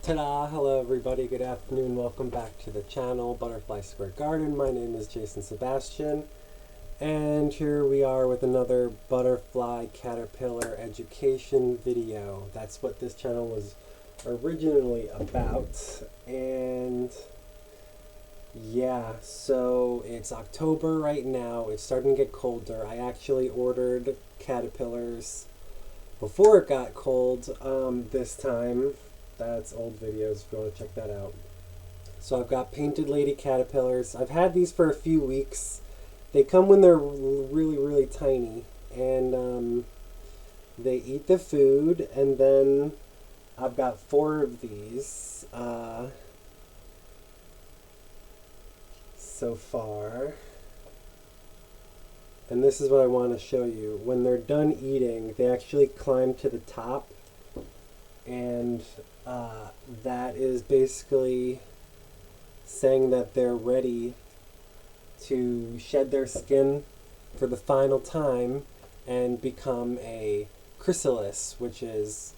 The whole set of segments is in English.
Ta-da! Hello everybody, good afternoon, welcome back to the channel, Butterfly Square Garden. My name is Jason Sebastian, and here we are with another butterfly caterpillar education video. That's what this channel was originally about, and yeah, so it's October right now, it's starting to get colder. I actually ordered caterpillars before it got cold this time. That's old videos if you want to check that out. So I've got painted lady caterpillars. I've had these for a few weeks. They come when they're really tiny, and they eat the food, and then I've got 4 of these so far. And this is what I want to show you. When they're done eating, they actually climb to the top, and that is basically saying that they're ready to shed their skin for the final time and become a chrysalis, which is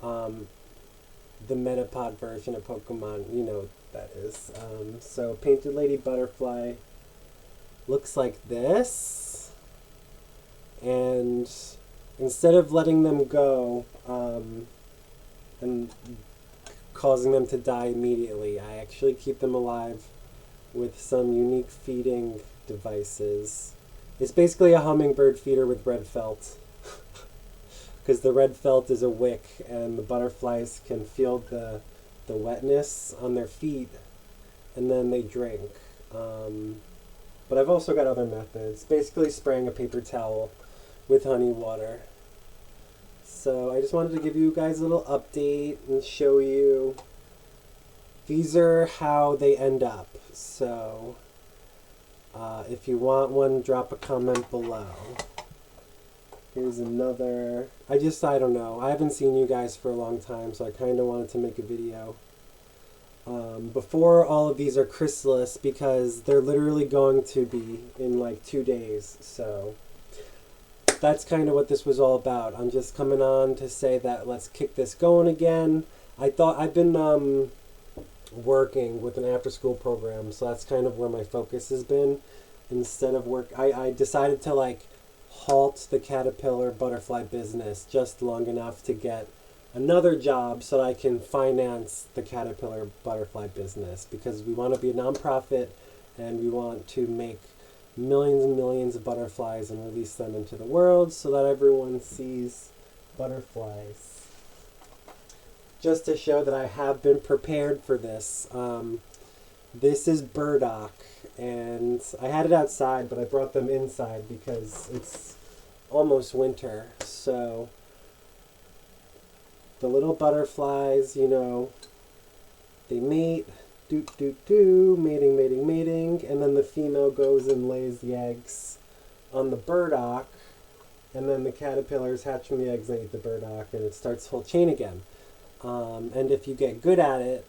the Metapod version of Pokemon. You know what that is. So painted lady butterfly looks like this, and instead of letting them go and causing them to die immediately, I actually keep them alive with some unique feeding devices. It's basically a hummingbird feeder with red felt, because the red felt is a wick and the butterflies can feel the wetness on their feet and then they drink. But I've also got other methods, basically spraying a paper towel with honey water. So I just wanted to give you guys a little update and show you these are how they end up. So if you want one, drop a comment below. Here's another. I don't know. I haven't seen you guys for a long time, so I kind of wanted to make a video. Before all of these are chrysalis, because they're literally going to be in like 2 days. So that's kind of what this was all about. I'm just coming on to say that let's kick this going again. I've been working with an after-school program, so that's kind of where my focus has been. Instead of work, I decided to like halt the caterpillar butterfly business just long enough to get another job so that I can finance the caterpillar butterfly business, because we want to be a nonprofit and we want to make millions and millions of butterflies and release them into the world so that everyone sees butterflies. Just to show that I have been prepared for this. This is burdock, and I had it outside, but I brought them inside because it's almost winter. So the little butterflies, you know, they mate. Mating, and then the female goes and lays the eggs on the burdock, and then the caterpillars hatch from the eggs and eat the burdock, and it starts the whole chain again. And if you get good at it,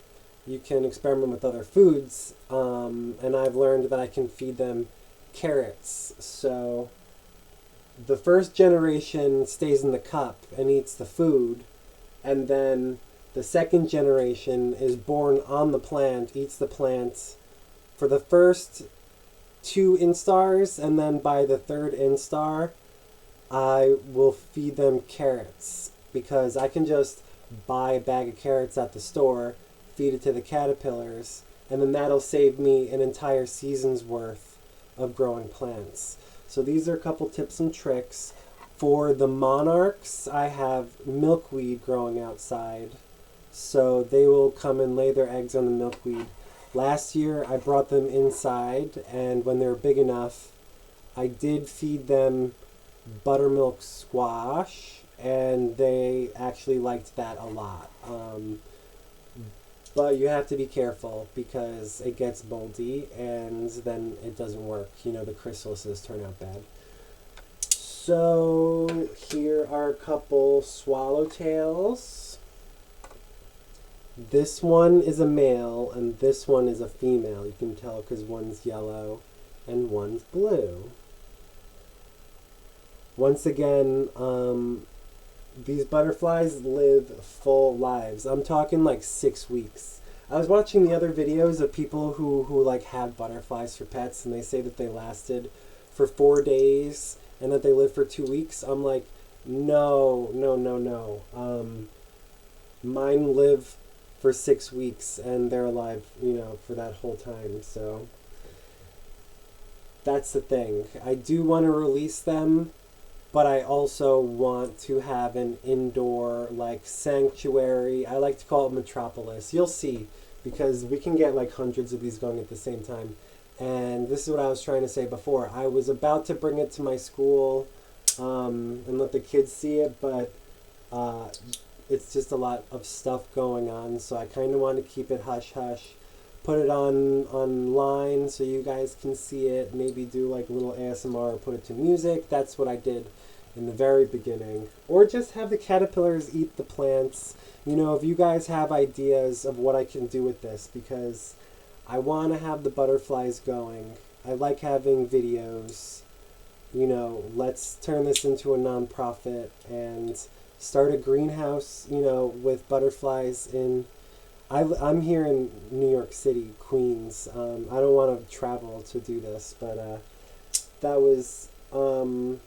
you can experiment with other foods, and I've learned that I can feed them carrots. So the first generation stays in the cup and eats the food, and then the second generation is born on the plant, eats the plant for the first 2 instars, and then by the 3rd instar, I will feed them carrots, because I can just buy a bag of carrots at the store, feed it to the caterpillars, and then that'll save me an entire season's worth of growing plants. So these are a couple tips and tricks. For the monarchs, I have milkweed growing outside, so they will come and lay their eggs on the milkweed. Last year I brought them inside, and when they were big enough, I did feed them buttermilk squash, and they actually liked that a lot. But you have to be careful because it gets moldy and then it doesn't work. You know, the chrysalises turn out bad. So here are a couple swallowtails. This one is a male and this one is a female. You can tell because one's yellow and one's blue. Once again, these butterflies live full lives. I'm talking like 6 weeks. I was watching the other videos of people who like have butterflies for pets, and they say that they lasted for 4 days and that they live for 2 weeks. I'm like, no, no, no, no. Mine live for 6 weeks and they're alive, for that whole time. So that's the thing. I do want to release them, but I also want to have an indoor like sanctuary. I like to call it metropolis. You'll see, because we can get like hundreds of these going at the same time. And this is what I was trying to say before. I was about to bring it to my school and let the kids see it, but it's just a lot of stuff going on, so I kind of want to keep it hush-hush. Put it online so you guys can see it. Maybe do like a little ASMR or put it to music. That's what I did in the very beginning. Or just have the caterpillars eat the plants. If you guys have ideas of what I can do with this, because I want to have the butterflies going. I like having videos. Let's turn this into a nonprofit and start a greenhouse, with butterflies in... I'm here in New York City, Queens. I don't want to travel to do this, but that was what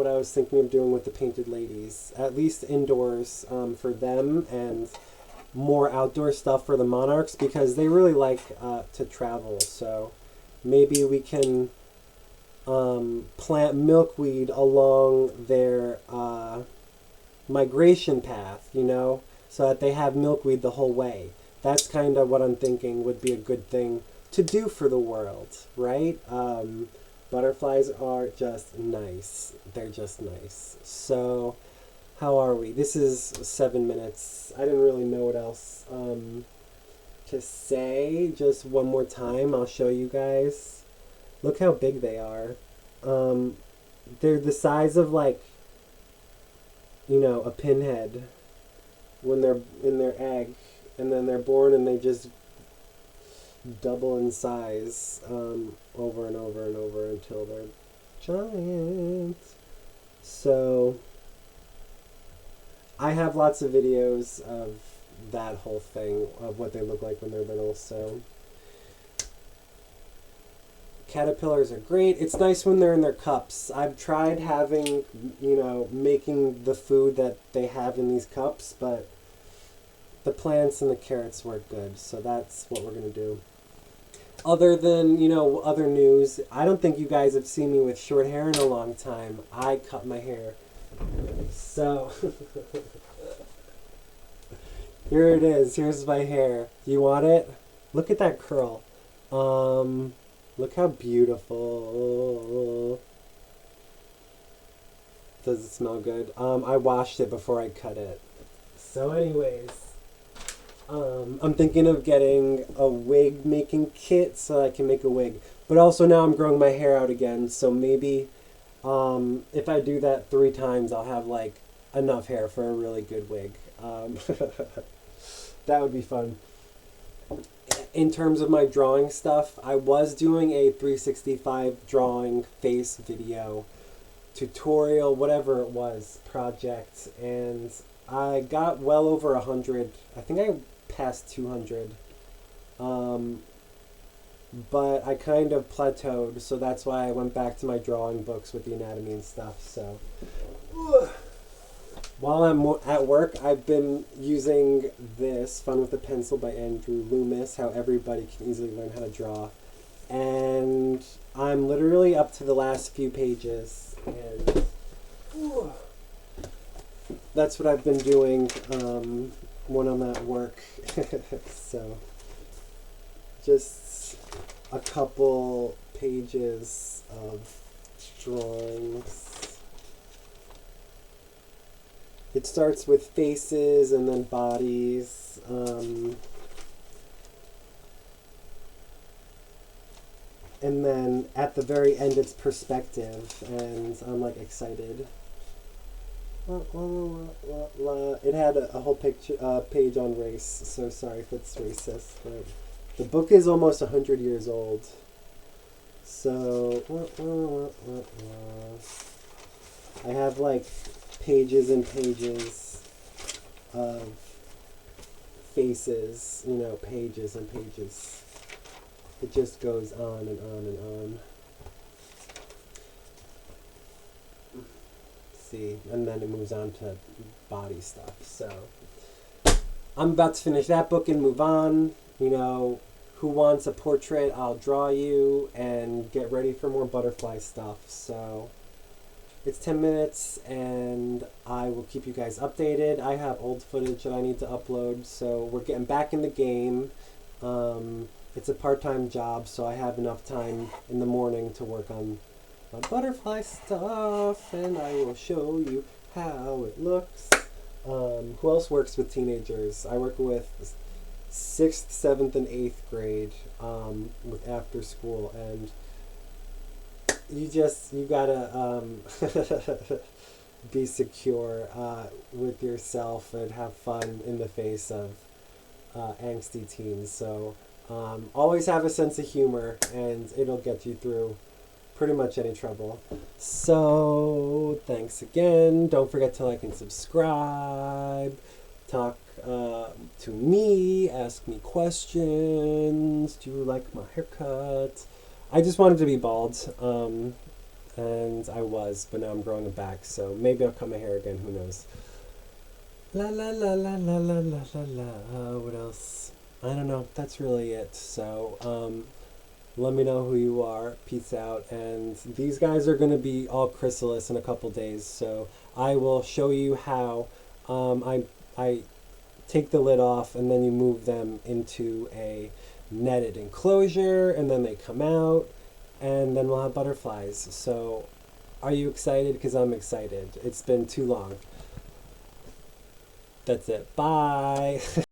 I was thinking of doing with the Painted Ladies. At least indoors for them, and more outdoor stuff for the monarchs, because they really like to travel. So maybe we can plant milkweed along their migration path, so that they have milkweed the whole way. That's kind of what I'm thinking would be a good thing to do for the world, right? Butterflies are just nice. They're just nice. So, how are we? This is 7 minutes. I didn't really know what else to say. Just one more time, I'll show you guys. Look how big they are. They're the size of like, a pinhead when they're in their egg, and then they're born and they just double in size over and over and over until they're giant. So I have lots of videos of that whole thing, of what they look like when they're little. So caterpillars are great. It's nice when they're in their cups. I've tried having, making the food that they have in these cups, but the plants and the carrots work good, so that's what we're going to do. Other than, other news, I don't think you guys have seen me with short hair in a long time. I cut my hair. So, here it is. Here's my hair. Do you want it? Look at that curl. Look how beautiful. Does it smell good? I washed it before I cut it. So anyways, I'm thinking of getting a wig making kit so I can make a wig. But also now I'm growing my hair out again, so maybe if I do that 3 times, I'll have like enough hair for a really good wig. That would be fun. In terms of my drawing stuff, I was doing a 365 drawing face video, tutorial, whatever it was, project, and I got well over 100. I think I passed 200. But I kind of plateaued, so that's why I went back to my drawing books with the anatomy and stuff. So while I'm at work, I've been using this Fun with a Pencil by Andrew Loomis, how everybody can easily learn how to draw. And I'm literally up to the last few pages, and that's what I've been doing when I'm at work. So just a couple pages of drawings. It starts with faces and then bodies. And then at the very end it's perspective, and I'm like excited. It had a whole page on race, so sorry if it's racist, but the book is almost 100 years old. So I have like pages and pages of faces, you know, pages and pages. It just goes on and on and on. See, and then it moves on to body stuff. So I'm about to finish that book and move on. You know, who wants a portrait? I'll draw you, and get ready for more butterfly stuff. So it's 10 minutes, and I will keep you guys updated. I have old footage that I need to upload, so we're getting back in the game. It's a part-time job, so I have enough time in the morning to work on my butterfly stuff, and I will show you how it looks. Who else works with teenagers? I work with 6th, 7th, and 8th grade with after school, and you gotta be secure with yourself and have fun in the face of angsty teens. So always have a sense of humor, and it'll get you through pretty much any trouble. So thanks again. Don't forget to like and subscribe. Talk to me. Ask me questions. Do you like my haircut? I just wanted to be bald, and I was, but now I'm growing it back. So maybe I'll cut my hair again. Who knows? La la la la la la la la la. What else? I don't know. That's really it. So let me know who you are. Peace out. And these guys are going to be all chrysalis in a couple days. So I will show you how I take the lid off, and then you move them into a netted enclosure, and then they come out, and then we'll have butterflies. So are you excited? Because I'm excited. It's been too long. That's it. Bye.